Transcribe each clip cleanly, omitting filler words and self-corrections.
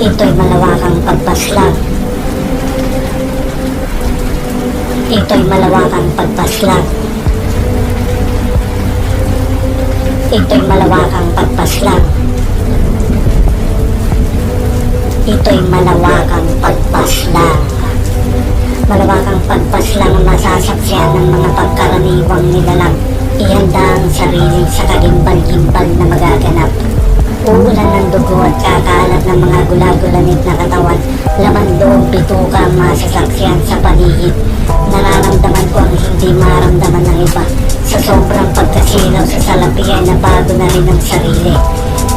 Ito'y malawakang pagpaslang. Ito'y malawakang pagpaslang. Ito'y malawakang pagpaslang. Ito'y malawakang pagpaslang. Malawakang pagpaslang ang masasaksihan ng mga pagkaraniwang nilalang. Ihanda ang sarili sa kagimbal-gimbal na magaganap. Uulan ng dugo at kakalat ng mga gula-gulanit na katawan. Laman loob, bituka ang masasaksihan sa paligid. Nararamdaman ko ang hindi maramdaman ng iba. Sa sobrang pagkasilaw sa salapi ay nabago na rin ang sarili.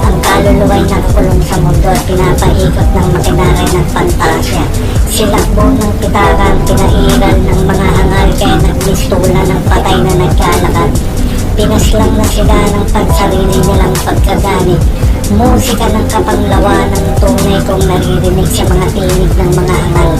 Ang kaluluwa ay nakakulong sa mundo at pinapaikot ng makinaray ng pantasya. Silakbo ng pitaka ang pinairal ng mga hangal kaya naglistula ng patay na naglalakad. Pinaslang na sila ng pansarili nilang pagkaganit. Musika ng kapanglawa ng tunay kong naririnig sa mga tinig ng mga hangal.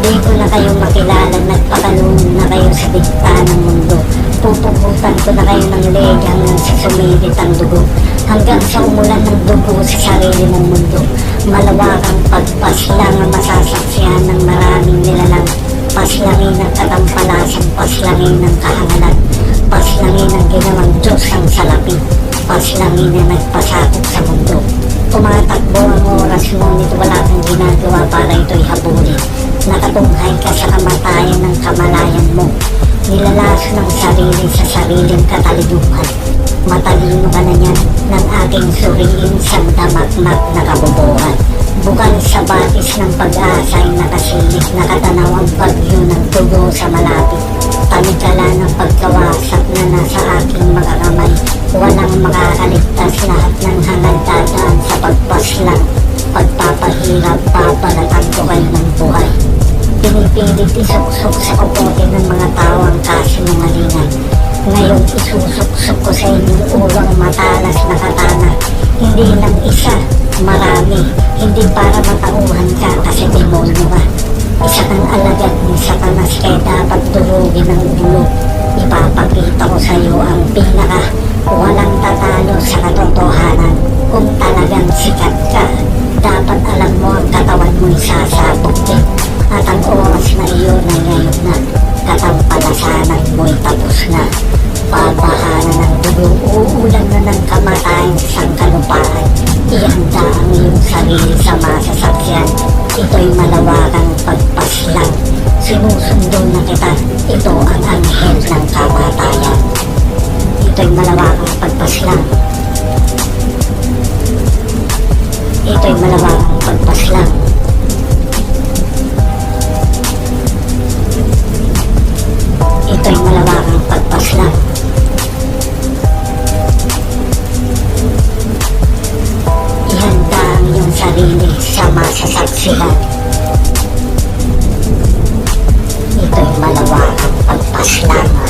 Di ko na kayo makilala, nagpakalunod na kayo sa dikta ng mundo. Pupugutan ko na kayo ng leg hanggang sa sumilip ang dugo. Hanggang sa umulan ng dugo sa sarili ng mundo. Malawakang pagpaslang ang masasaksihan ng maraming nilalang. Paslangin ng katampalasan, paslangin ng kahangalan. Paslangin ang ginawang Diyos ang salapi. Paslangin na nagpasakop sa mundo. Tumatakbo ang oras mo, ngunit wala kang ginagawa para ito'y habulin. Nakatunghay ka sa kamatayan ng kamalayan mo. Nilalaso ng sarili sa sariling kataliduhan. Matalino ka na niyan ng aking suriin sa damakmak na kabubuhan. Bukal sa batis ng pag-asa ay nakasilip, nakatanaw ang bagyo ng dugo sa malapit. Tanikala ng pagkawasak na nasa aking mga kamay. Walang makakaligtas, lahat ng hangal dadaan sa pagpaslang. Pagpapahirap, babalatan ko kayo ng buhay. Pinipilit isuksok sa kupote ng mga tao ang kasinungalingan. Ngayon isusuksok ko sa inyong uwang matalas na katana. Hindi lang isa, marami. Hindi para matauhan ka kasi demonyo ka. Isa kang alagad ni Satanas kaya dapat durugin ang ulo. Ipapakita ko sa iyo ang pinaka walang tatalo sa katotohanan. Kung talagang sikat ka, dapat alam mo ang katawan mo'y sasabog din. At ang oras na iyon ay ngayon na. Katampalasanan mo'y tapos na. Babahanan ng dugo, uulan na ng kamatayan sa sangkalupaan. Ihanda ang iyong sarili sa masasaksyan. Ito'y malawakang pagpaslang. Sinusundo na kita. Ito ang anghel ng kamatayan. Ito'y malawakang pagpaslang. Ito'y malawakang pagpaslang. Ito'y malawakang pagpaslang. Ihanda ang iyong sarili sa masasaksihan. Ito'y malawakang pagpaslangan.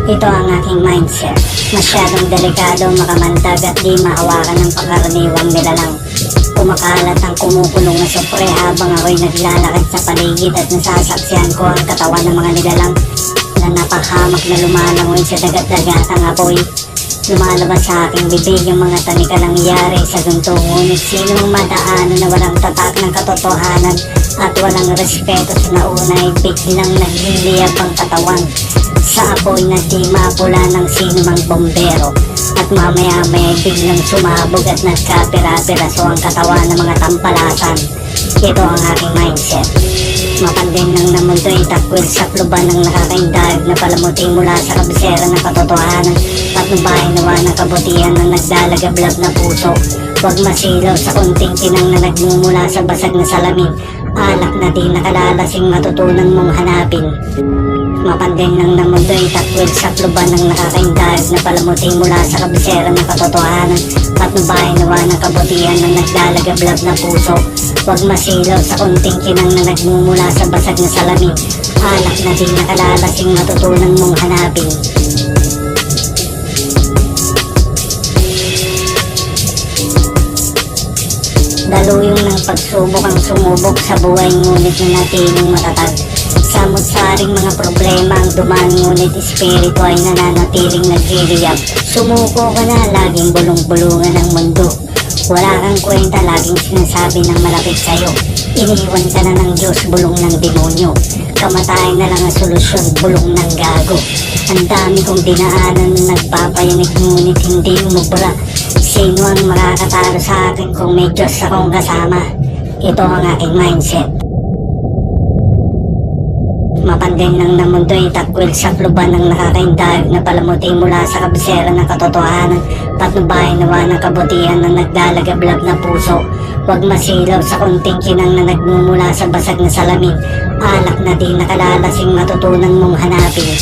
Ito ang aking mindset. Masyadong delikado, makamandag at di mahawakan ng pangkaraniwang nilalang. Kumakalat ang kumukulong na supre habang ako'y naglalakad sa paligid at nasasaksihan ko ang katawan ng mga nilalang na napahamak na lumalangoy sa dagat-dagatang apoy. Lumalabas sa aking bibig yung mga tanikalang nangyari sa gunto, ngunit sinong madaanan na walang tatak ng katotohanan at walang respeto sa nauna ay biglang nagliliyab ang katawan sa apoy na di mapula ng sinumang bombero at mamaya-maya biglang sumabog at nagkapira-piraso ang katawan ng mga tampalasan. Ito ang aking mindset. Mapandin ng namundo ay takwil sa kluban ng nakakaindag na palamuting mula sa kabisera ng katotohanan at nubahin nawa ng kabutihan ng nagdalagablab na puso. Huwag masilaw sa kunting tinang na nagmumula sa basag na salamin Alak na di nakalalasing matutunan mong hanapin. Mapandeng ng namundo'y takwil sa kluban ng nakakaindahag na palamuti mula sa kabisera ng katotohanan. Patnubayan nawa ng kabutihan ng naglalagablab na puso. Huwag masilaw sa kunting kinang na nagmumula sa basag na salamin. Alak na di nakalalasing matutunan mong hanapin. Daluyong ng pagsubok ang sumubok sa buhay, ngunit nanatiling matatag. Samot-saring mga problema ang dumaan, ngunit espiritu ay nananatiling nagririyak. Sumuko ka na, laging bulong-bulungan ng mundo. Wala kang kwenta, laging sinasabi ng malapit sa'yo. Iniwan ka na ng Diyos, bulong ng demonyo. Kamatayan na lang ang solusyon, bulong ng gago. Ang dami kong dinaanan na nagpapayanig, ngunit hindi umubra. Sino ang makakatalo sa akin kung may Diyos akong kasama? Ito ang aking mindset. Mapandeng ng namundo'y takwil sa kluban ng nakakaindahag na palamuti mula sa kabisera ng katotohanan. Patnubayan nawa ng kabutihan ng naglalagablab na puso. Huwag masilaw sa kunting kinang na nagmumula sa basag na salamin. Alak na di nakalalasing matutunan mong hanapin.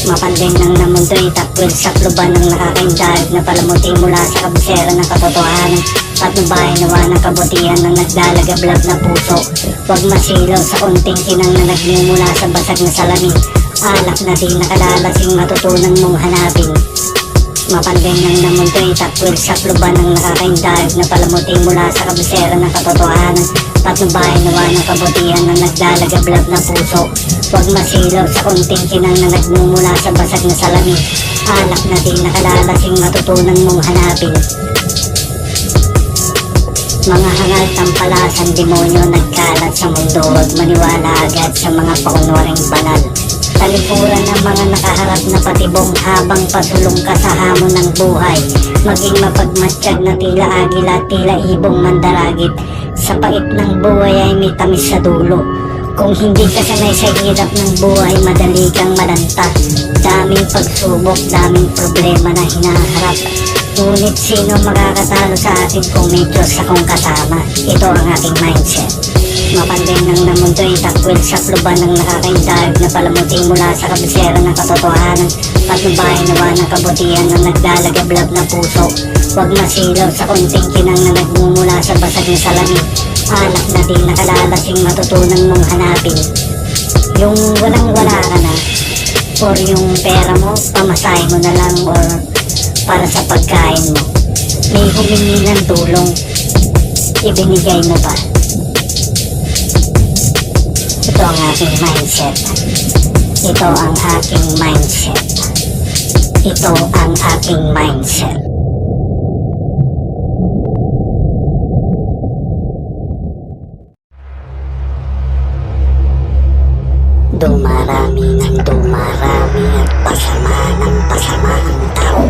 Mapandeng ng namundo'y takwil sa kluban ng nakakaindahag na palamuti mula sa kabisera ng katotohanan. Patnubayan nawa ng kabutihan ng naglalagablab na puso. Huwag masilaw sa kunting kinang na nagmumula sa basag na salamin. Alak na di nakalalasing matutunan mong hanapin. Mapandeng ng namundo'y takwil sa kluban ng nakakaindahag na palamuti mula sa kabisera ng katotohanan. Patnubayan nawa ng kabutihan ng naglalagablab na puso. Huwag masilaw sa kunting kinang na nagmumula sa basag na salamin. Alak na di nakalalasing matutunan mong hanapin. Mga hangal tampalasan demonyo nagkalat sa mundo. Huwag maniwala agad sa mga pakunwaring banal. Talikuran ng mga nakaharap na patibong habang pasulong ka sa hamon ng buhay. Maging mapagmatsyag na tila agila, tila ibong mandaragit. Sa pait ng buhay ay may tamis sa dulo. Kung hindi ka sanay sa hirap ng buhay, madali kang malanta. Daming pagsubok, daming problema na hinaharap. Ngunit sino makakatalo sa atin kung may Diyos akong kasama? Ito ang aking mindset. Mapandeng ng namundo'y takwil sa kluban ng nakakaindahag na palamuti mula sa kabisera ng katotohanan. Patnubayan nawa ng kabutihan ng naglalagablab na puso. Huwag masilaw sa kunting kinang na nagmumula sa basag na salamin. Alak na di nakalalasing matutunan mong hanapin. Yung walang-wala ka na, or yung pera mo, pamasahe mo na lang, or para sa pagkain mo. May humingi ng tulong, ibinigay mo pa. Ito ang aking mindset. Ito ang aking mindset. Ito ang aking mindset. Dumarami ng dumarami at pasama ng pasama ang tao.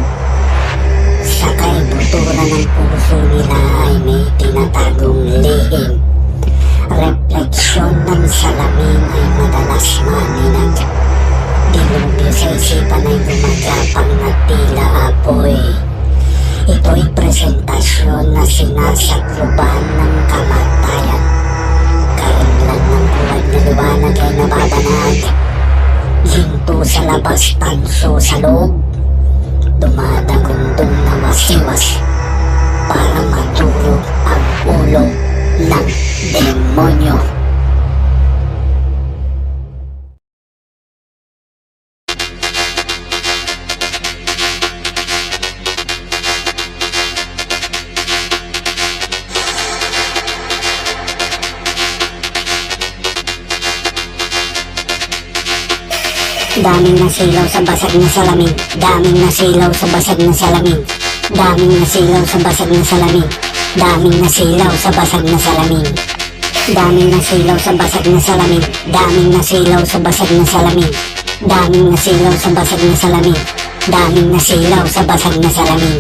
Sa kaibuturan ng puso nila ay may tinatagong lihim. Refleksyon ng salamin ay madalas maninag. Dilubyo sa isipan ay gumagapang na tila apoy. Ito'y presentasyon na sinasakluban ng kamatayan. Kainlan ng buhay na liwanag ay nababanag. Ginto sa labas, tanso sa loob. Dumadagundong na wasiwas para matulog ang ulo ng demonyo. Daming nasilaw sa basag na salamin. Daming nasilaw sa basag na salamin. Daming nasilaw sa basag na salamin. Daming nasilaw sa basag na salamin. Daming nasilaw sa basag na salamin. Daming nasilaw sa basag na salamin. Daming nasilaw sa basag na salamin. Daming nasilaw sa basag na salamin.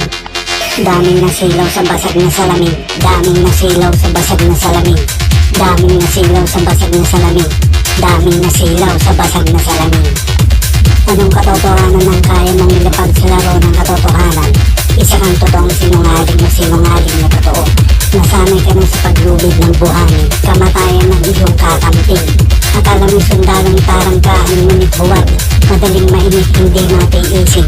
Daming nasilaw sa basag na salamin. Daming nasilaw sa basag na salamin. Daming nasilaw sa basag na salamin. Daming nasilaw sa basag na salamin. Anong katotohanan ang kaya mong ilapag sa laro ng katotohanan? Isa kang totoong sinungaling na sinungaling na totoo. Nasanay ka na sa paglubid ng buhangin. Kamatayan ng hindi matiisin.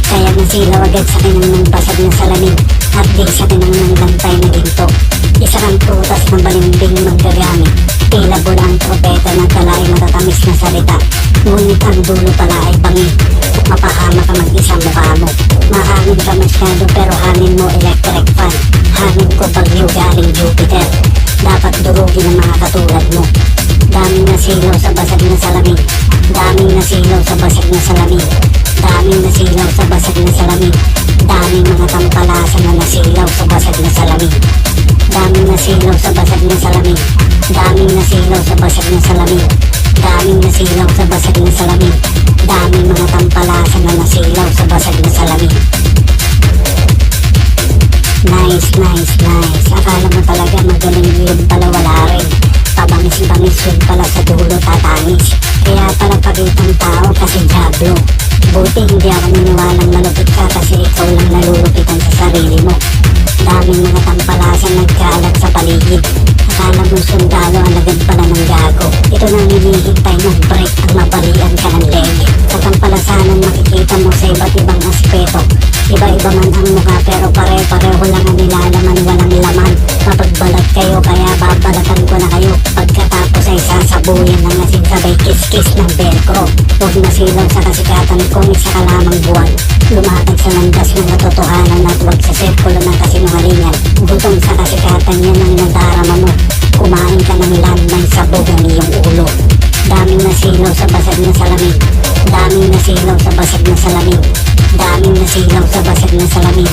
Kaya nasilaw agad sa kanyang basag na salamin at di sa kanyang lantay na ginto. Isa kang prutas na balimbing manggagamit. Tila bulang tropeta ng tala ay matatamis na salita. Ngunit ang dulo pala ay bangi. Mapahama ka mag-isa mukha mo. Mahangin ka masyado pero hangin mo electric fan. Hangin ko bagyo galing Jupiter. Dapat durugin ang mga katulad mo. Daming nasilaw sa basag na salamin. Daming nasilaw sa basag na salamin. Daming nasilaw sa basag na salamin. Daming mga tampalasan na nasilaw sa basag na salamin. Daming nasilaw sa basag na salamin. Daming nasilaw sa basag na salamin. Daming nasilaw sa basag na salamin. Daming mga tampalasan na nasilaw sa basag na salamin. Nice, nice, nice. Akala mo talaga magaling, yun pala wala rin. Pabangis-bangis yun pala sa dulo tatanis. Kaya pala pagitang tao kasi Diablo. Buti hindi ako niniwalang malupit ka kasi ikaw lang nalulupitan sa sarili mo. Daming mga tampalasan nagkalat sa paligid. Akala mo sundalo ang lagad pala ng gago. Ito nang hinihintay ng break ang mapalian ka ng lege. Sa tampalasanan makikita mo sa iba't ibang aspeto. Iba-iba man ang mukha pero pare-pareho lang ang nilalaman, walang laman. Mapagbalat kayo kaya babalatan ko na kayo. Pagkatapos ay sasabuyan ng asin sabay kiss-kiss ng velcro. Huwag masilaw sa kasikatan kung isa ka lamang buwan. Lumatag sa landas ng katotohanan at huwag sa sirkulo ng kasinungalingan. Gutom sa kasikatan yan ang nadarama mo. Kumain ka ng landmine sa bugang iyong ulo. Daming nasilaw sa basag na salamin. Daming nasilaw sa basag na salamin. Daming nasilaw sa basag na salamin.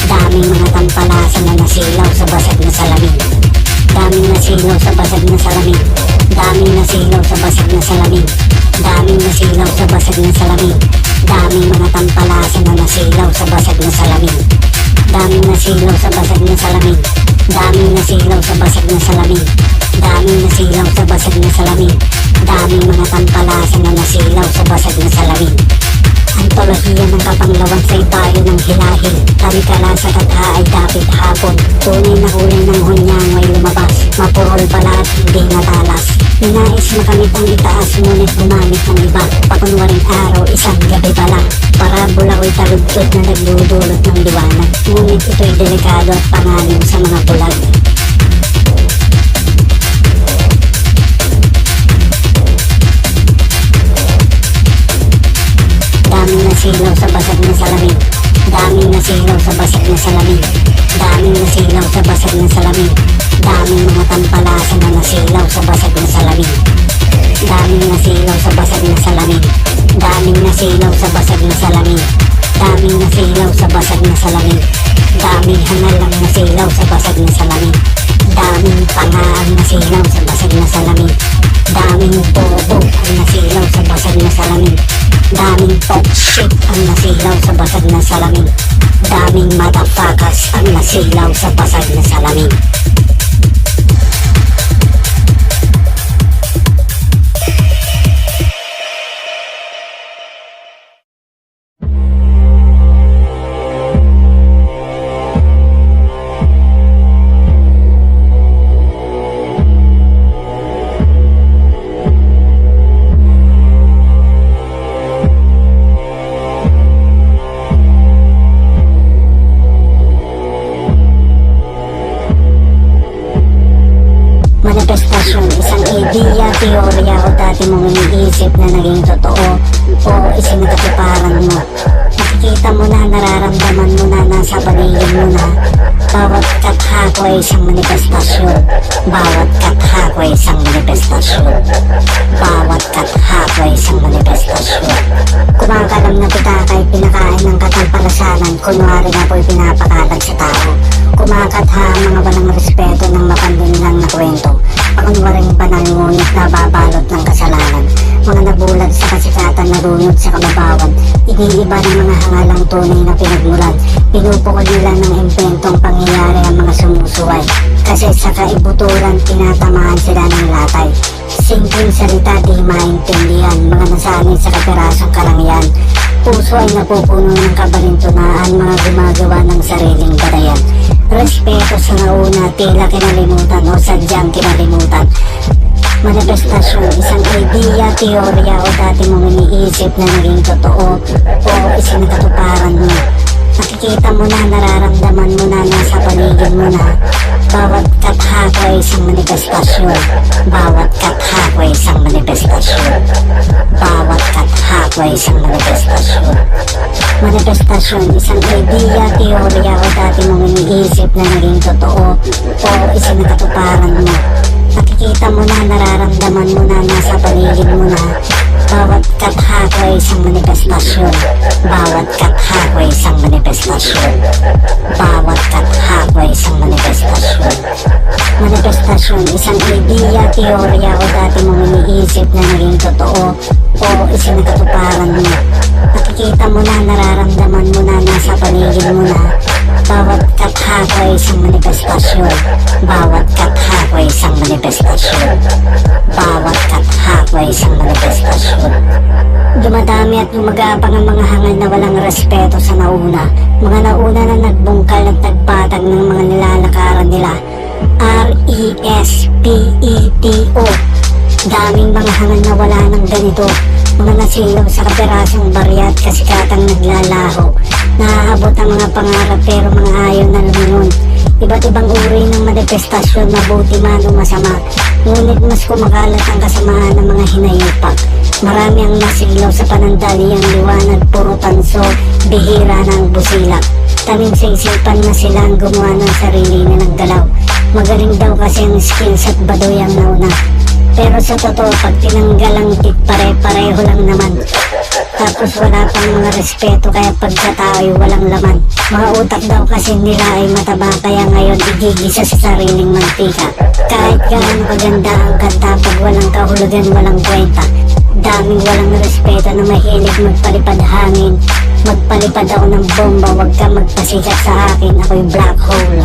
Daming mga tampalasan na nasilaw sa basag na salamin. Daming nasilaw sa basag na salamin. Daming nasilaw sa basag na salamin. Daming nasilaw sa basag na salamin. Daming mga tampalasan na nasilaw sa basag na salamin. Daming nasilaw sa basag na salamin. Daming nasilaw sa basag na salamin. Daming nasilaw sa basag na salamin. Daming mga tampalasan na nasilaw sa basag na salamin. Antolohiya ng kapanglawan sa ibayo ng hilahil. Talikalasan at ay dapit hapon. Tunay na huli ng hunyang ay lumabas. Mapurol pala at hindi natalas. Ninais makamit ang itaas ngunit gumamit ng iba. Pakunwaring araw isang gabi pala. Parabola ko'y taludtod na nagludulot ng liwanag. Ngunit ito'y delikado at pangalim sa mga bulag. Daming nasilaw sa basag na salamin. Daming nasilaw sa basag na salamin. Daming nasilaw sa basag na salamin. Daming mga tampalasan na nasilaw sa basag na salamin. Daming nasilaw sa basag na salamin. Daming nasilaw sa basag na salamin. Daming nasilaw sa basag na salamin. Daming hangal ang nasilaw sa basag na salamin. Daming pangaan nasilaw sa basag na salamin. Daming bobo ang nasilaw sa basag na salamin. Daming pop shit ang nasilaw sa basag na salamin. Daming motherfuckers ang nasilaw sa basag na salamin. Manifestasyon, isang ideya, teorya o dati mong iniisip na naging totoo o isinagkatuparan mo. Makikita mo na, nararamdaman mo na, nasa paligid mo na. Bawat kathako ay isang manifestasyon. Bawat kathako ay isang manifestasyon. Bawat kathako ay isang manifestasyon. Kumakalam na pitaka ay pinakain ng katampalasanan, kunwari na po'y pinapakalag sa tao. Kumakatha ang mga walang respeto ng mapanlinlang na kwento. Pakunwaring banal ngunit nababalot ng kasalanan. Mga nabulag sa kasikatan, narunod sa kababawan. Iniiba ng mga hangalang tunay na pinagmulan. Pinupukol nila ng impentong pangyayari ang mga sumusuway. Kasi sa kaibuturan, tinatamaan sila ng latay. Simpleng salita di maintindihan, mga nasanay sa kaperasong kalangian. Puso ay napupuno ng kabalintunaan, mga gumagawa ng sariling batayan. Respeto sa nauna, tila kinalimutan o sadyang kinalimutan. Manifestasyon, isang idea, teorya o dati mong iniisip na naging totoo o isinagkatuparan mo. Nakikita mo na, nararamdaman mo na, nasa paligid mo na. Bawat kathako ay isang manifestasyon. Bawat kathako ay isang manifestasyon. Bawat kathako ay isang manifestasyon. Manifestasyon, isang idea, teorya o dati mong iniisip na naging totoo o isinagkatuparan mo. Nakikita mo na, nararamdaman mo na, nasa paligid mo na. Bawat kathako ay isang manifestasyon. Bawat kathako ay isang manifestasyon. Bawat kathako ay isang manifestasyon. Manifestasyon, isang idea, teorya o dati mong iniisip na naging totoo o isinagkatuparan mo. Nakikita mo na, nararamdaman mo na, nasa paligid mo na. Bawat kathako ay isang manifestasyon. Bawat kathako ay isang manifestasyon. Bawat kathako ay isang manifestasyon. Dumadami at gumagapang ang mga hangal na walang respeto sa nauna. Mga nauna na nagbungkal at nagpatag ng mga nilalakaran nila. RESPETO. Daming mga hangal na wala ng ganito. Mga nasilaw sa kapirasong barya at kasikatang naglalaho. Naaabot ang mga pangarap pero mga ayaw na lumingon. Iba't ibang uri ng manifestasyon, mabuti man o masama. Ngunit mas kumakalat ang kasamaan ng mga hinayupak. Marami ang nasilaw sa panandaliang liwanag, puro tanso, bihira ng busilak. Tanim sa isipan na sila ang gumawa ng sarili na naggalaw. Magaling daw kasi ang skills at baduy ang nauna. Pero sa totoo, pag tinanggal ang tit, pare-pareho lang naman. Tapos wala pang mga respeto, kaya pagkatao ay walang laman. Mga utak daw kasi nila ay mataba, kaya ngayon igigisa sa sariling mantika. Kahit gaano kaganda ang kanta, pag walang kahulugan, walang kwenta. Daming walang respeto na mahilig magpalipad hangin. Magpalipad ako ng bomba, wag ka magpasikat sa akin, ako'y black hole.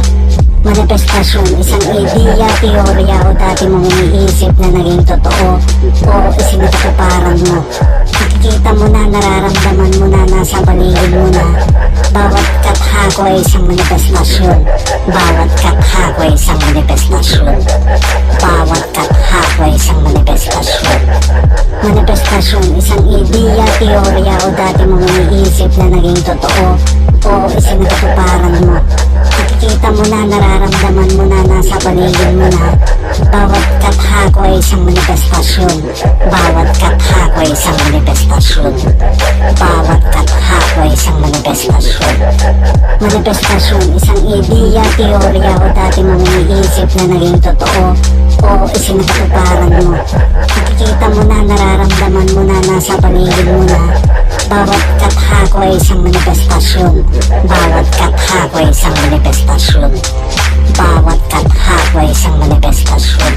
Manifestasyon, isang idea, teorya o dati mong iniisip na naging totoo o isinagkatuparan mo. Nakikita mo na, nararamdaman mo na, nasa paligid mo na. Bawat kathako ay isang manifestasyon. Bawat kathako ay isang manifestasyon. Bawat kathako ay isang manifestasyon. Manifestasyon, isang idea, teorya o dati mong iniisip na naging totoo o isinagkatuparan mo. Nakikita mo na, nararamdaman mo na, nasa paligid mo na. Bawat kathako ay isang manifestasyon. Bawat kathako ay isang manifestasyon. Bawat kathako ay isang manifestasyon. Manifestasyon, isang idea, teorya o dati mong iniisip na naging totoo o isinagkatuparan mo. Nakikita mo na, nararamdaman mo na, nasa paligid mo na. Bawat kathako ay isang manifestasyon. Bawat kathako ay isang manifestasyon. Bawat kathako ay isang manifestasyon.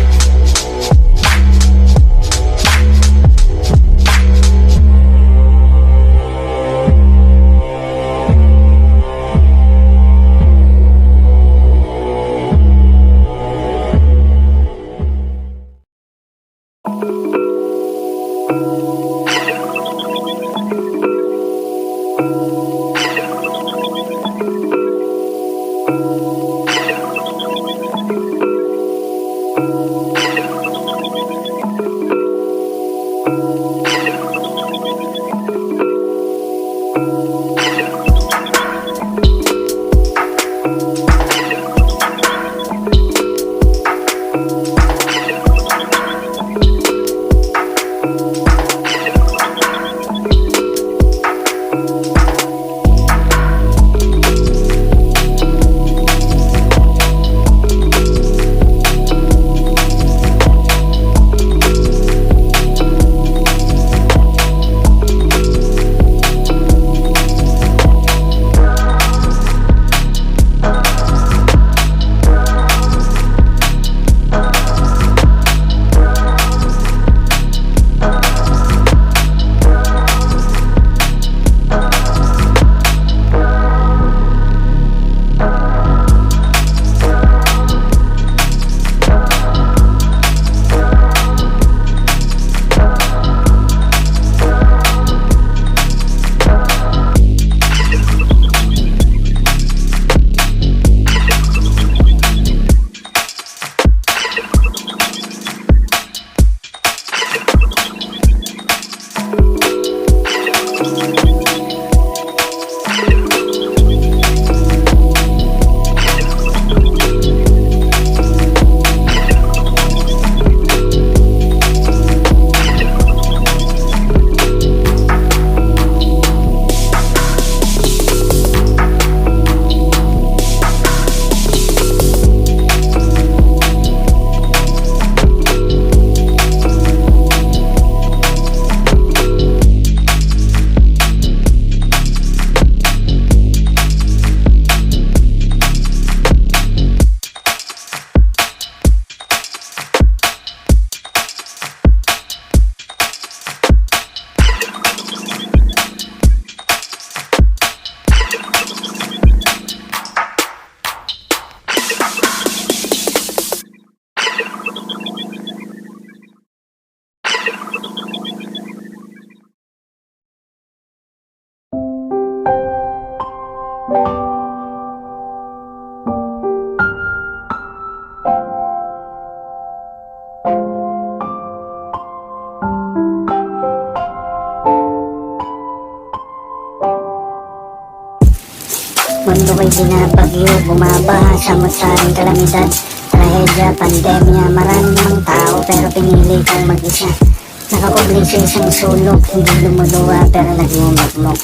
binabagyo, bumabaha, samot-saring kalamidad, trahedya, pandemya, maraming mga tao pero pinili kang mag-isa. Nakakubling sa isang sulok, hindi lumuluwa pero nagmumagmok.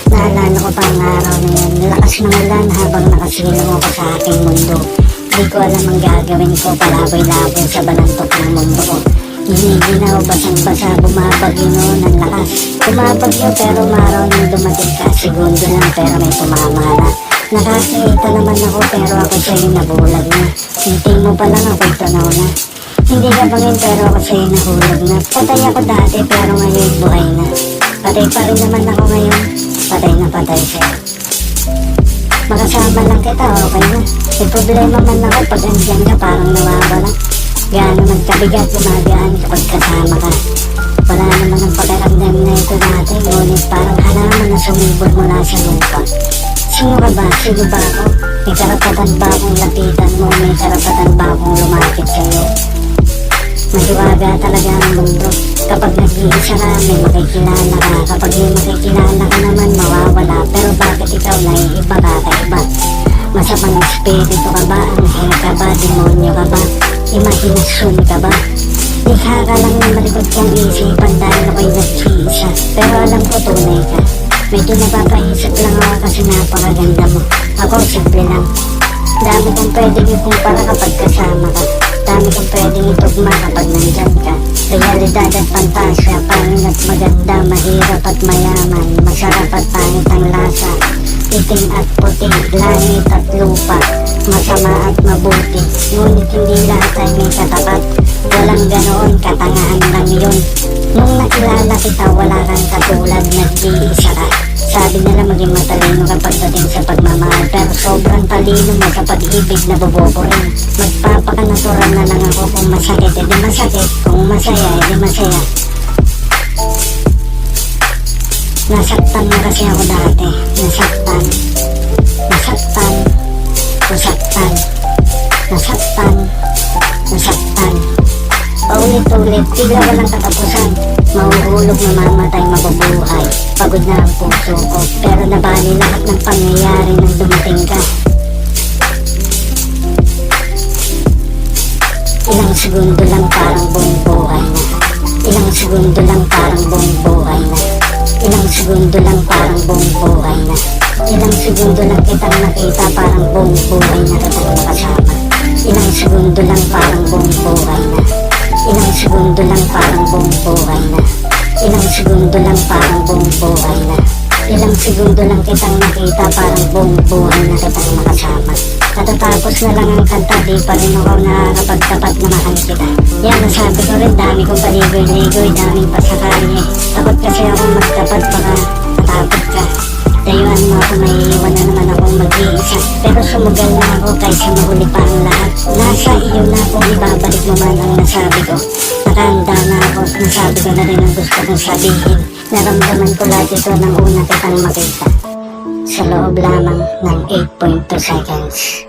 Naalala ko pa ang araw na yan, lakas ng ulan habang nakasilong ako sa aking mundo. Di ko alam ang gagawin ko, palaboy-laboy sa balantok ng mundo ko. Giniginaw, basang-basa, bumabagyo noon ang lakas. Bumabagyo pero umaraw nang dumating ka, segundo lang pero may tumama na. Nakakita naman ako pero ako sa'yo nabulag na. Hinting mo pa lang ako'y tunaw na. Hindi ka bangin pero ako sa'yo nahulag na. Patay ako dati pero ngayon buhay na. Patay pa rin naman ako ngayon, patay na patay sa'yo. Makasama lang kita, okay na. May problema man ako pag andyan ka parang nawawala. Gaano man kabigat gumagaan kapag kasama ka. Wala naman ang pagkaramdam na ito natin, ngunit parang halaman na sumibol mula sa lupa. Sino ka ba? Sino ba ako? May karapatan ba akong lapitan mo? May karapatan ba akong lumapit sa'yo? Mahiwaga talaga ang mundo. Kapag nag-iisa ka, may makikilala ka. Kapag may makikilala ka naman, mawawala. Pero bakit ikaw naiiba ka kaiba? Masamang espiritu ka ba? Anghel ka ba? Demonyo ka ba? Imahinasyon ka ba? Likha ka lang na malikot kang isipan dahil ako'y nag-iisa. Pero alam ko tunay ka. Medyo napapaisip lang ako kasi napakaganda mo. Ako simple lang. Dami kong pwedeng ikumpara kapag kasama ka. Dami kong pwedeng itugma kapag nandyan ka. Realidad at pantasya, pangin at maganda, mahirap at mayaman, masarap at pangit ang lasa, itim at puti, langit at lupa, masama at mabuti, ngunit hindi lahat ay may katapat. Walang ganoon, katangahan lang yun. Nung nakilala kita, wala kang katulad, nag-iisa ka. Sabi nila maging matalino ka pagdating sa pagmamahal, pero sobrang talino mo sa pag-ibig na bobobo rin. Magpapakanatural na lang ako, kung masakit, edi masakit, kung masaya, edi masaya. Nasaktan na kasi ako dati, nasaktan, nasaktan, nasaktan, nasaktan, nasaktan. Paulit-ulit, bigla walang katapusan. Mahuhulog, mamamatay, mabubuhay. Pagod na ang puso ko, pero nabali lahat ng pangyayari nang dumating ka. Ilang segundo lang parang buong buhay na. Ilang segundo lang parang buong buhay na. Ilang segundo lang parang buong buhay na. Ilang segundo lang kitang nakita, parang buong buhay na kitang nakasama. Ilang segundo lang parang buong buhay na. Ilang segundo lang parang buong buhay na. Ilang segundo lang parang buong buhay na. Ilang segundo lang kitang nakita, parang buong buhay na kitang makasama. Katatapos na lang ang kanta, di pa rin ako nakakapagtapat na mahal kita. Yan, nasabi ko rin, dami kong paligoy-ligoy, daming pasakali. Takot kasi ako magtapat, baka matakot ka. Dayuan mo ako, naiiwan na naman akong mag-iisa. Pero sumugal na ako kaysa mahuli pa ang lahat. Nasa iyo na kung ibabalik mo man ang nasabi ko. Nakahanda na ako, nasabi ko na rin ang gusto kong sabihin. Naramdaman ko lahat ito nang una kitang makita. Sa loob lamang ng 8.2 seconds.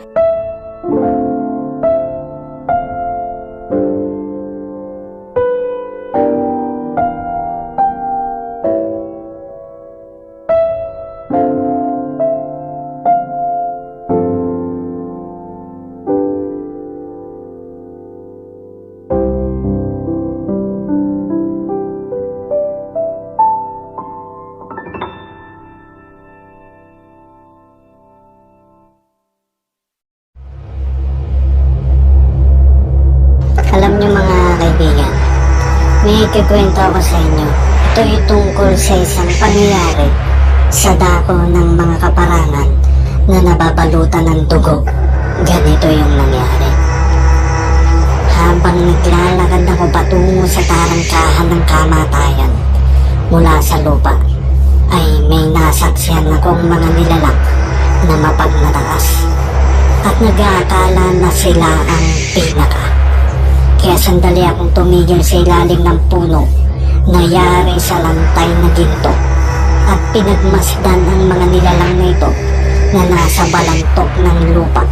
Alam niyo mga kaibigan, may ikikwento ako sa inyo. Ito yung tungkol sa isang pangyayari sa dako ng mga kaparangan na nababalutan ng dugo. Ganito yung nangyari. Habang naglalakad ako patungo sa tarangkahan ng kamatayan mula sa lupa, ay may nasaksihan akong mga nilalang na mapagnataas at nag-aakala na sila ang pinaka. Kaya sandali akong tumigil sa ilalim ng puno na yari sa lantay na ginto at pinagmasdan ang mga nilalang na ito na nasa balantok ng lupa.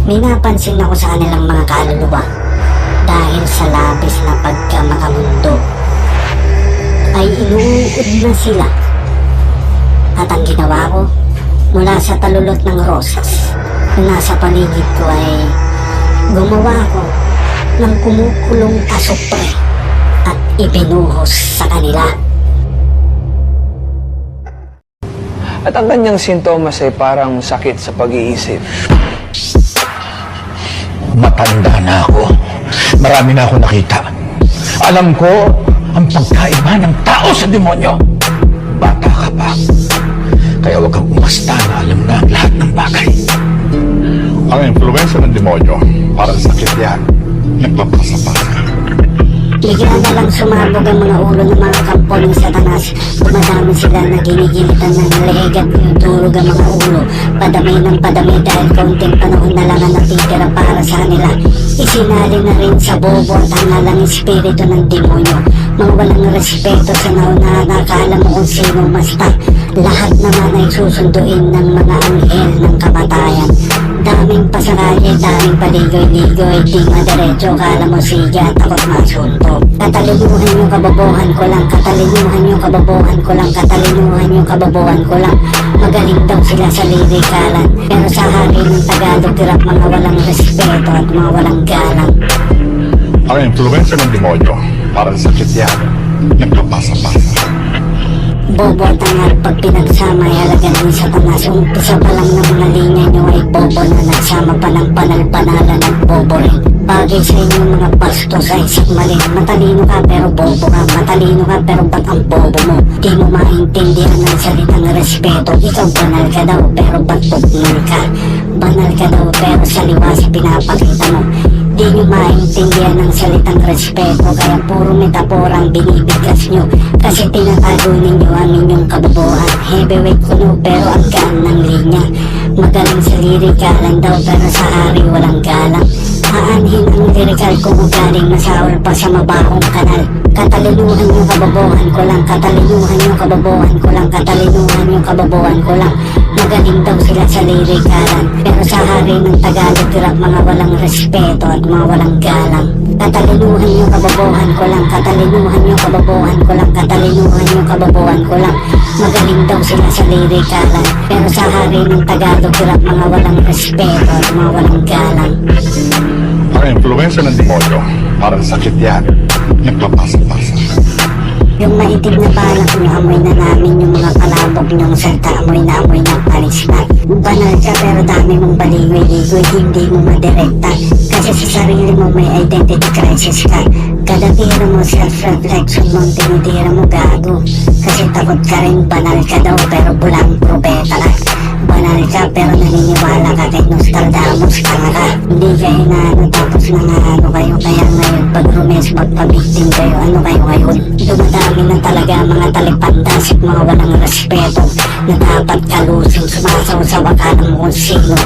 May napansin ako sa kanilang mga kaluluwa dahil sa labis na pagkamakamundo. ay inuud na sila. At ang ginawa ko, mula sa talulot ng rosas na nasa paligid ko ay gumawa ko ng kumukulong asupre at ibinuhos sa kanila. At ang kanyang sintomas ay parang sakit sa pag-iisip. Matanda na ako. Marami na ako nakita. Alam ko ang pagkaiba ng tao sa demonyo. Bata ka pa. Kaya huwag kang umasta na alam na ang lahat ng bagay. Ang impluwensya ng demonyo, parang sakit yan. Nagpapasa-pasa. Bigla na lang sumabog ang mga ulo ng mga kampo ng Satanas. Dumadami sila na ginigilitan ng leeg at pinudurog ang mga ulo. Padami ng padami dahil kaunting panahon na lang ang natitira para sa kanila. Isinali na rin sa bobo at ang halang espiritu ng demonyo. Mga walang respeto sa naunahan, akala mo kung sino basta. Lahat naman ay susunduin ng mga anghel ng kamatayan. Daming pasaraya, daming paligoy-ligoy, di madiretso, kala mo siga, takot masunto. Katalinuhan yung kababuhan ko lang, katalinuhan yung kababuhan ko lang, katalinuhan yung kababuhan ko lang. Magaling daw sila sa lirikalan, pero sa hari ng Tagalog, tirap mga walang respeto at mga walang galang. Ang impluwensya ng demonyo, parang sakit yan. Nagpapasa-pasa. Bobo at angal pag pinagsama ay alagad ng Satanas. Umpisa pa lang ng mga linya nyo ay bobo na nagsama pa ng panal-panalan at bobo rin. Bagay sa inyo mga pasto sa isang mali. Matalino ka pero bobo ka. Matalino ka pero ba't ang bobo mo? Di mo maintindihan ng salitang respeto. Ikaw banal ka daw pero ba't buknal ka? Banal ka daw pero sa liwas pinapakita mo. Di nyo maintindihan ng salitang respeto, kaya puro metapora ang binibigkas nyo. Kasi tinatago ninyo ang inyong kabubuhan. Heavyweight kuno pero ang gaan ng linya. Magaling sa lirikalan daw pero sa hari walang galang. Aanhin ang lirikal kung galing masaol pa sa mabahong kanal. Katalinuhan yung kababuhan ko lang, katalinuhan yung kababuhan ko lang, katalinuhan yung kababuhan ko lang. Magaling daw sila sa lirikalan, pero sa hari ng Tagalog tirap mga walang respeto at mga walang galang. Katalinuhan yung kababuhan ko lang, katalinuhan yung kababuhan ko lang, katalinuhan yung kababuhan ko lang. Magaling daw sila sa lirikalan, pero sa hari ng Tagalog tirap mga walang respeto at mga walang galang. Ang impluwensya ng demonyo, parang sakit yan. Nagpapasa-pasa. Yung maitim na balak nyo, amoy na namin yung mga palabog nyong salta, amoy na palisnak. Banal ka pero dami mong baligoy-ligoy, hindi mo madirekta. Kasi sa sarili mo may identity crisis ka. Kada tira mo, self-reflection mo, tinitira mo gago. Kasi takot ka rin, banal ka daw pero bulang propeta ka. Banal ka pero naniniwala ka kay Nostradamus, tanga ka. Hindi ka inaano tapos nangaano kayo, kaya ngayon pag rumes magpabiktim kayo, ano kayo ngayon? Dumadami na talaga mga talipandas at mga walang respeto na dapat kalusin, sumasaw-sawa ka ng kung sino.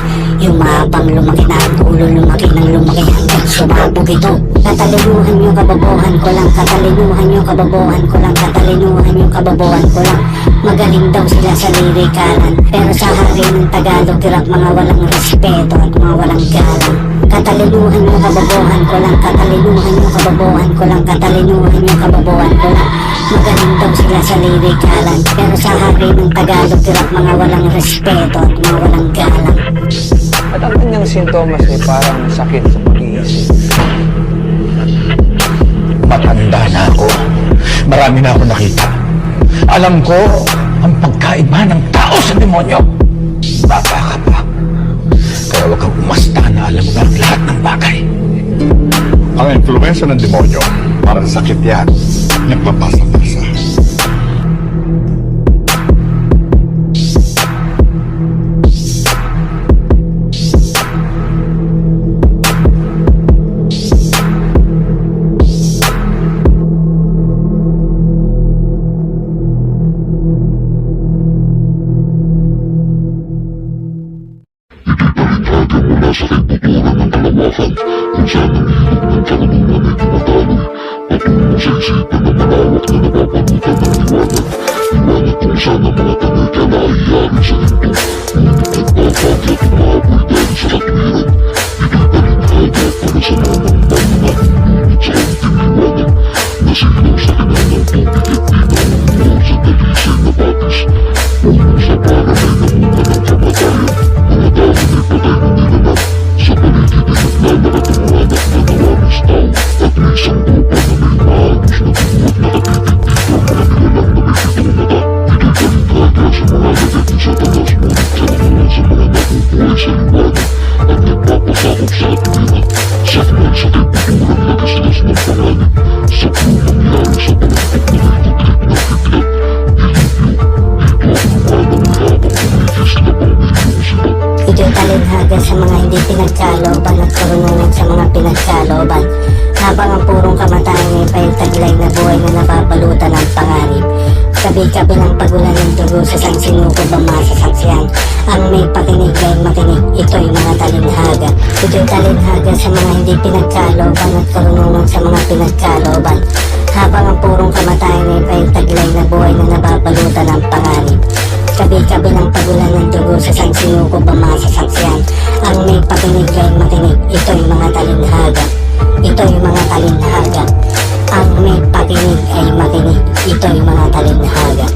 Yung mahabang lumaki na ang ulo, lumaki ng lumaki hanggang sumabog ito. Katalinuhan yung kababuhan ko lang, katalinuhan yung kababuhan ko lang, katalinuhan yung kababuhan ko lang. Magaling daw sila sa lirikalan, pero sa hari ng Tagalog tirap mga walang respeto at mga walang galang. Katalinuhan yung kababuhan ko lang, katalinuhan yung kababuhan ko lang, katalinuhan yung kababuhan ko lang. Magaling daw sila sa lirikalan, pero sa hari ng Tagalog tirap mga walang respeto at mga walang galang. At ang kanyang sintomas ay parang sakit sa pag-iisip. Matanda na ako. Marami na ako nakita. Alam ko ang pagkaiba ng tao sa demonyo. Bata ka pa. Kaya huwag kang umasta na alam na ang lahat ng bagay. Ang impluwensya ng demonyo, parang sakit yan. Nagpapasa-pasa. mula sa kaibuturan ng kalawakan kung saan ang hilog ng karunungan ay dumadaloy patungo sa isipan na malawak na napapanutan ng liwanag. Liwanag kung saan ang mga tanikala ay yari sa ginto, ngunit nagpapagi at umaboy dahil sa katwiran. Ito'y palinhaga para sa mga nangmang ngunit sa kaunting liwanag na silaw sa kinanang tubig at dinaw. hindi pinagkalooban at karunungan sa mga pinagkalooban. Habang ang purong kamatayan ay paitaglay na buhay na nababalutan ng panganib. Kabi-kabi ng pagulan ng dugo sa sangsinukob ang masasaksiyan. Ang may pakinig ay makinig, ito'y mga talinhaga. Ito'y talinhaga sa mga hindi pinagkalooban at karunungan sa mga pinagkalooban. Habang ang purong kamatayan ay paitaglay na buhay na nababalutan ng panganib. Kabi-kabi ng pagulan ng dugo sa sangsinukob ang masasaksiyan. Ang may pakinig ay makinig, ito'y mga talinhaga. Ito'y mga talinhaga. Ang may pakinig ay makinig, ito'y mga talinhaga.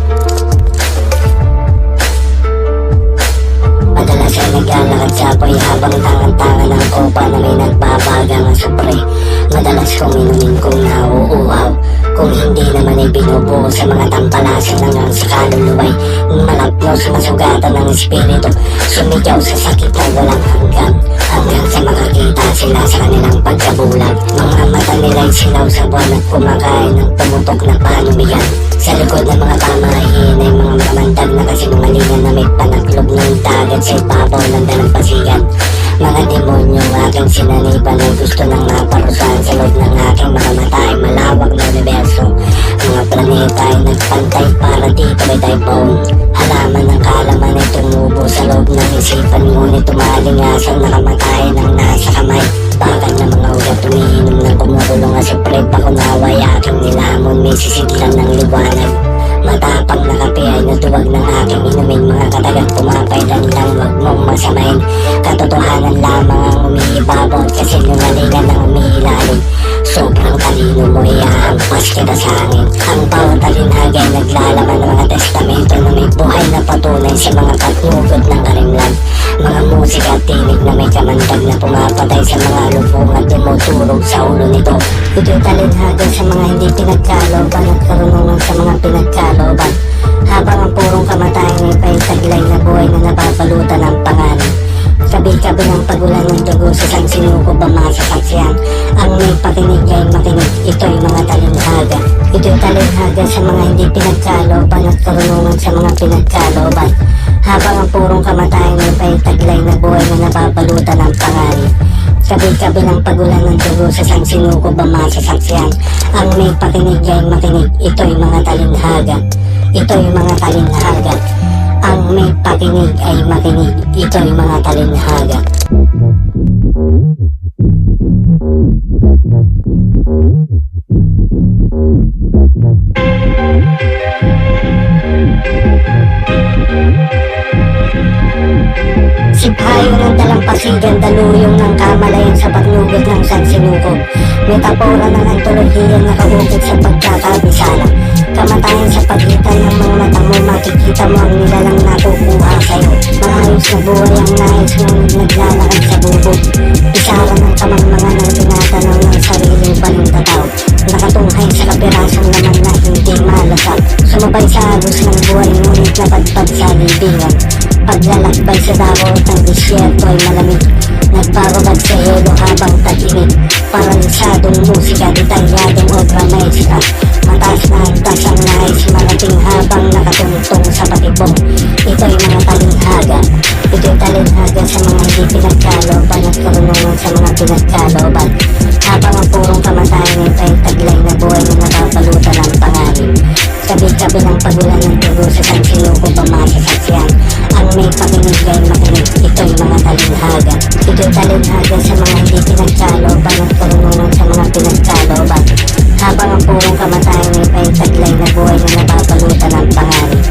Madalas ay naglalakad sa apoy habang tangan-tangan ng kopa na may nagbabagang supre. Madalas kong inumin kung nauuhaw, kung hindi naman ay binubuo sa mga tampalasan hanggang sa kaluluway. Malapnos masugatan ng espiritu, sumigaw sa sakit na walang hanggan. Hanggang sa makakita sila sa kanilang pagkabulag. Mga mata nila'y silaw sa buwan at kumakain ng tumutok na panumigan. Sa likod ng mga pamahiin ay mga kamandag na kasinungalingan na may panaklog ng dagat sa ibabaw ng dalampasigan. Mga demonyong aking sinaniban ay gusto nang maparusahan sa loob ng aking mga mata ay malawak na universo. Mga planeta ay nagpantay para dito ay typhoon. Halaman ng kalaman ay tumubo sa loob ng isipan, ngunit tumalingasang nakamatay ng nasa kamay. Bakal na mga ugat umiinom ng kumukulong at siyempre pakunaway aking nilamon, may sisidlan ng liwanag. Matapang na kape ay natuwag ng aking inumin, mga katagang pumapailan lang, wag mong masamain. Katotohanan lamang ang umiibabaw at kasinungalingan ang umiilalim. Sobrang talino mo, iaampas kita sa hangin. Ang bawat talinhaga ay naglalaman ng mga testamento na may buhay na patunay sa mga patnugod ng karimlan. Mga musika at tinig na may kamandag na pumapatay sa mga lubong at tumuturog sa ulo nito. Ito'y talinhaga sa mga hindi pinagkalooban at karunungan sa mga pinagkalooban. Habang ang purong kamatayan ay paitaglay na buhay na nababalutan ng panganib. Kabi-kabi ng pagulan ng dugo sa sangsinukob ang masasaksiyan. Ang may pakinig ay makinig, ito'y mga talinhaga. Ito'y talinhaga sa mga hindi pinagkalooban at karunungan sa mga pinagkalooban. Habang ang purong kamatayan ay paitaglay na buhay na nababalutan ng panganib. Kabi-kabi ng pagulan ng dugo sa sangsinukob ang masasaksiyan. Ang may pakinig ay makinig, ito'y mga talinhaga. Ito'y mga talinhaga. Ang may pakinig ay makinig, ito'y mga talinhaga. Siphayo ng dalampasigan, daluyong ng kamalayan sa pagnugod ng sansinukob. Metapora ng antolohiya na kabukit sa pagkakabisala. Kamatayan sa pagitan ng mga mata mo, makikita mo ang nilalang nakukuha sa'yo. Maayos na buhay ang nais ngunit naglalakad sa bubog. Isara ng kamangmangan ng tinatanaw ng sariling balintataw. Nakatunghay sa kapirasong laman na hindi malasap. Sumabay sa agos ng buhay ngunit napadpad sa libingan. Paglalakbay sa dakot ng disyerto ay malamig. Nagbababad sa helo habang tag-init. Paralisadong musika, detalyadong obra maestra. Mataas na antas ang nais, malating habang nakatungtong sa patibong. Ito'y mga talinhaga. Ito'y talinhaga sa mga hindi pinagkalooban at karunungan sa mga pinagkalooban. Habang ang purong kamatayan ay paitaglay na buhay na nababalutan ng panganib. Kabi-kabi ng pagulan ng dugo sa sangsinukob ang masasaksiyan. Ang may pakinig ay makinig, ito'y mga talinhaga. Ito'y talinhaga sa mga hindi pinagkalooban at karunungan sa mga pinagkalooban. Habang ang purong kamatayan ay paitaglay na buhay na nababalutan ng panganib.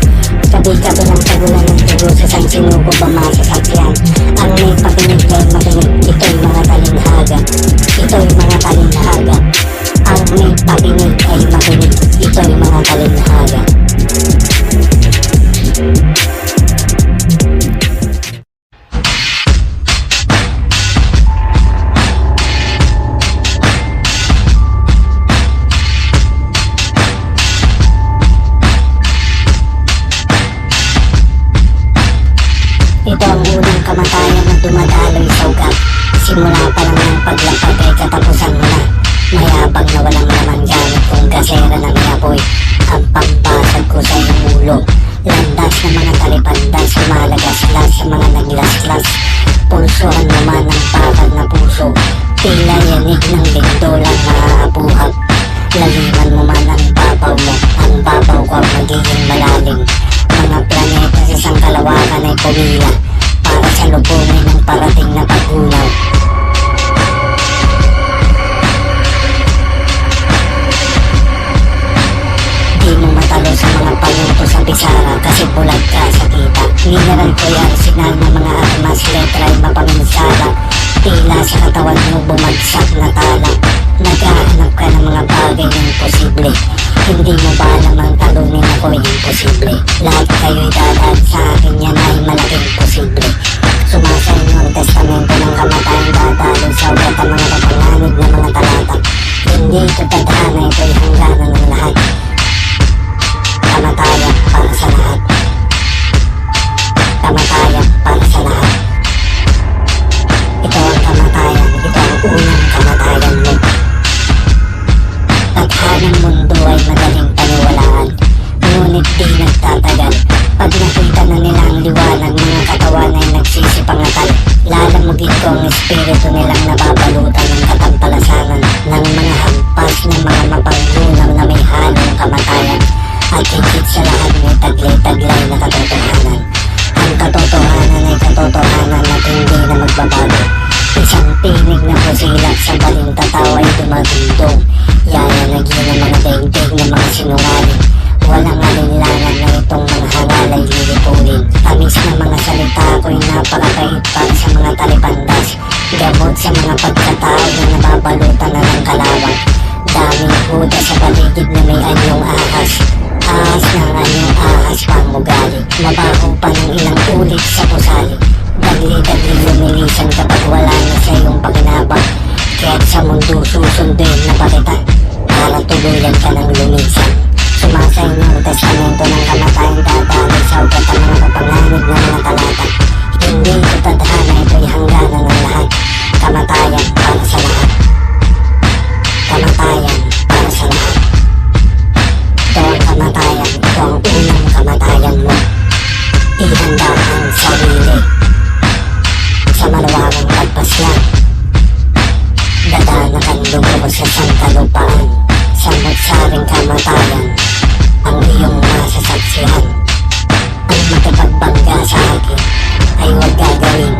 Kabi-kabi ng pagulan ng dugo sa sangsinukob ang masasaksiyan. Ang may pakinig ay makinig, ito'y mga talinhaga. Ito'y mga talinhaga. Ang may pakinig ay makinig, ito'y mga talinhaga. Ito ang unang kamatayan na dumadaloy sa ugat. Simula pa lang ng paglapag ay katapusan mo na. Mayabang na walang laman gamit kung gasera ng apoy. Ang pampasag ko sa iyong ulo. Landas ng mga talipandas, lumalagaslas sa mga naglaslas. Pulsuhan naman ang kalawakan ay pumila para sa lubungin ng parating na pag-unaw. Di mo matalo sa mga paluto sa pisara kasi bulag ka sa kita. Mineral ko yan, signal ng mga armas, letra ay mapaminsala. Tila sa katawan mo bumagsak na tala. Naghahanap ka ng mga bagay na imposible. Hindi mo ba namang talunin ako imposible? Lahat kayo'y dadaan sa akin, yan ay malaking posible. Sumasayin ang testamento ng kamatayan, dadalo sa ugat ang mga kapanganib na mga talata. Hindi ito tadhana, ito'y hangganan ng lahat. Kamatayan para sa lahat. Kamatayan para sa lahat. Ito ang kamatayan, ito ang unang kamatayan mo. Tadhanang mundo ay madaling paniwalaan, ngunit di nagtatagal. Pag nakita na nila ang liwanag, mga katawan ay nagsisipangatal. Lalamugin ko ang espiritu nilang nababalutan ng katampalasanan ng mga hampas ng mga mapanggunaw na may halong kamatayan. At higit sa lahat may taglay-taglay na katotohanan. Ang katotohanan ay katotohanan at hindi na magbabago. Isang tinig na pusilat sa balintataw ay dumadundong. Yayanagin ang mga daigdig ng mga sinungaling. Walang alinlangan na itong mga hangal ay lilipulin. Tamis na mga salita ko'y napakakait para sa mga talipandas. Gamot sa mga pagkatao na nababalutan na ng kalawang. Daming huda sa paligid na may anyong ahas. Ahas ng anyong ahas pangugali. Mabaho pa ng ilang ulit sa pusali. Dagli-dagli lumilisan kapag wala na sa iyong pakinabang. Kaya't sa mundo susundin na pa kita para tuluyan ka ng lumisan. Sumasayin ang testamento ng kamatayan, dadali sa ugat ang mga kapanganib na mga talata. Hindi ito tadhana, ito'y hangganan ng lahat. Kamatayan para sa lahat. Kamatayan para sa lahat. Ito ang kamatayan, ito ang unang kamatayan mo. Ihanda ang sarili sa malawakang pagpaslang. Dadana kang lugo sa sangkalupaan. Samot-saring kamatayan ang iyong masasaksihan. Ang makipagbangga sa akin ay huwag gagawin.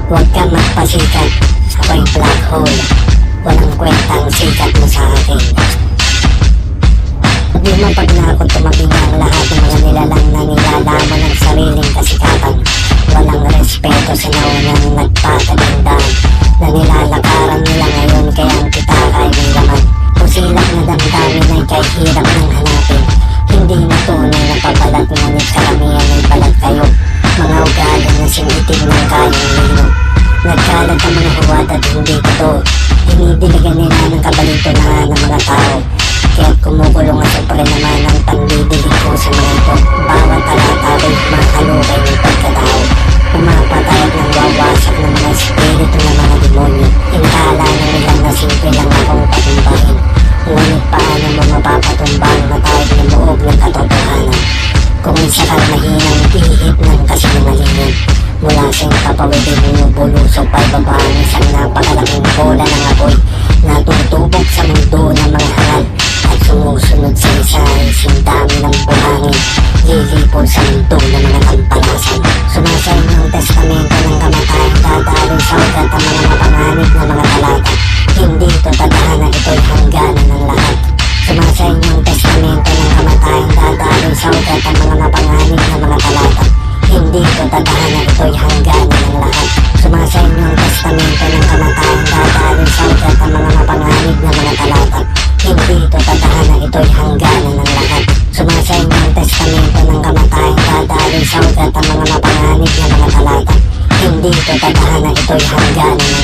Huwag ka magpasikat, ako'y black hole. Walang kwentang sikat mo sa akin. Di man pag na ako tumabing ang lahat ng mga nilalang na nilalaman ng sariling kasikatan. Walang respeto sa naunang nagpatagandaan na nilalakaran nila ngayon kaya ang pitaka ay may laman. Pusilak na damdamin ay kahit hirap ng hanapin. Hindi na tunay na pabalat, ngunit karamihan ay balat kayo. Mga ugali na singiting ng kayang lino. Nagkalat ang mga huwad at hindi totoo. Dinidiligan nila ng kabalintunahan ng mga tao. Kaya't kumukulong at siyempre naman ang pandidilig ko sa mga ito. Bawat talata ay makalukay ng pagkatao. Pumapatay at nang wawasak ng mga espiritu ng mga demonyo. Inkala na nilang na simple lang akong patumbahin. Ngunit paano mo mapapatumba ang matawag ng loob ng katotohanan? Kung isa kang mahinang ihip ng kasinungalingan. Mula sa iyong kapawidin bumubulusok pa ibaba ang isang napakalaking bola ng apoy na tutubog sa mundo ng mga hangal at sumusunod sa isa-isang dami ng buhangin. Lilipol sa mundo ng mga tampalasan. Sumasayin ang testamento ng kamatayan, dadalo sa ugat ang mga mapanganib na mga talata. Hindi ito tadhana, ito'y hangganan ng lahat. Sumasayin ang testamento ng kamatayan, dadalo sa ugat ang mga mapanganib na mga talata. Hindi ito tadhana, ito'y hangganan ng lahat. Sumasayin ang testamento ng kamatayan, dadalo sa ugat ang mga mapanganib na mga talata. Hindi ito tadhana, ito'y hangganan ng lahat. Sumasayin ang testamento ng kamatayan, dadalo sa ugat ang mga mapanganib na mga talata. Hindi ito tadhana, ito'y hangganan ng